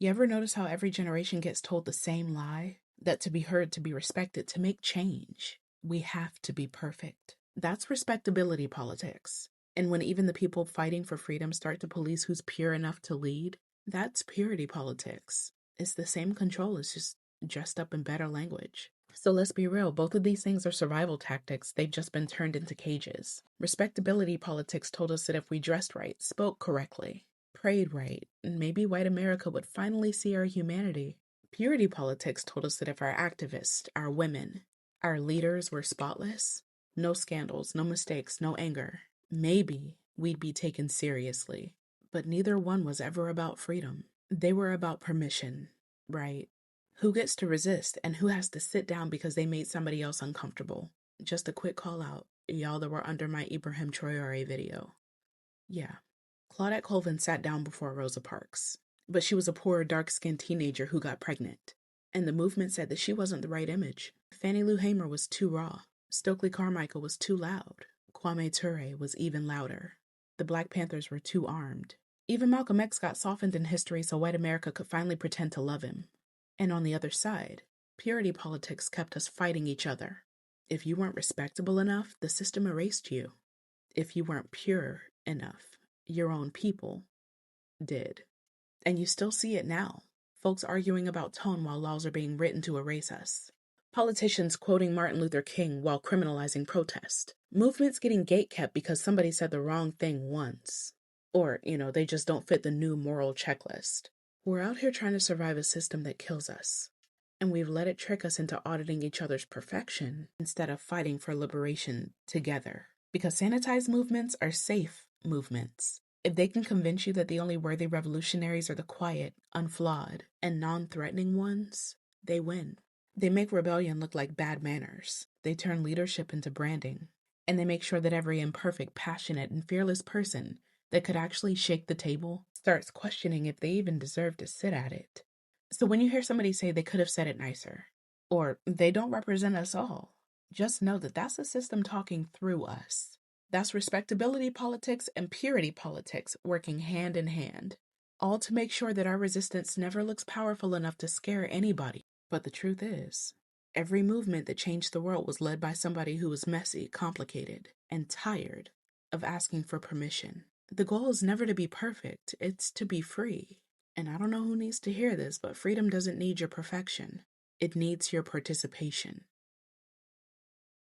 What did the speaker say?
You ever notice how every generation gets told the same lie? That to be heard, to be respected, to make change, we have to be perfect. That's respectability politics. And when even the people fighting for freedom start to police who's pure enough to lead, that's purity politics. It's the same control, it's just dressed up in better language. So let's be real, both of these things are survival tactics. They've just been turned into cages. Respectability politics told us that if we dressed right, spoke correctly, prayed right, maybe white America would finally see our humanity. Purity politics told us that if our activists, our women, our leaders were spotless, no scandals, no mistakes, no anger, maybe we'd be taken seriously. But neither one was ever about freedom. They were about permission, right? Who gets to resist and who has to sit down because they made somebody else uncomfortable? Just a quick call out, y'all that were under my Ibrahim Traore video. Yeah, Claudette Colvin sat down before Rosa Parks, but she was a poor, dark-skinned teenager who got pregnant. And the movement said that she wasn't the right image. Fannie Lou Hamer was too raw. Stokely Carmichael was too loud. Kwame Ture was even louder. The Black Panthers were too armed. Even Malcolm X got softened in history so white America could finally pretend to love him. And on the other side, purity politics kept us fighting each other. If you weren't respectable enough, the system erased you. If you weren't pure enough, your own people did. And you still see it now. Folks arguing about tone while laws are being written to erase us. Politicians quoting Martin Luther King while criminalizing protest. Movements getting gatekept because somebody said the wrong thing once. Or, they just don't fit the new moral checklist. We're out here trying to survive a system that kills us. And we've let it trick us into auditing each other's perfection instead of fighting for liberation together. Because sanitized movements are safe movements. If they can convince you that the only worthy revolutionaries are the quiet, unflawed, and non-threatening ones, they win. They make rebellion look like bad manners. They turn leadership into branding. And they make sure that every imperfect, passionate, and fearless person that could actually shake the table starts questioning if they even deserve to sit at it. So when you hear somebody say they could have said it nicer, or they don't represent us all, just know that that's the system talking through us. That's respectability politics and purity politics working hand in hand, all to make sure that our resistance never looks powerful enough to scare anybody. But the truth is, every movement that changed the world was led by somebody who was messy, complicated, and tired of asking for permission. The goal is never to be perfect, it's to be free. And I don't know who needs to hear this, but freedom doesn't need your perfection. It needs your participation.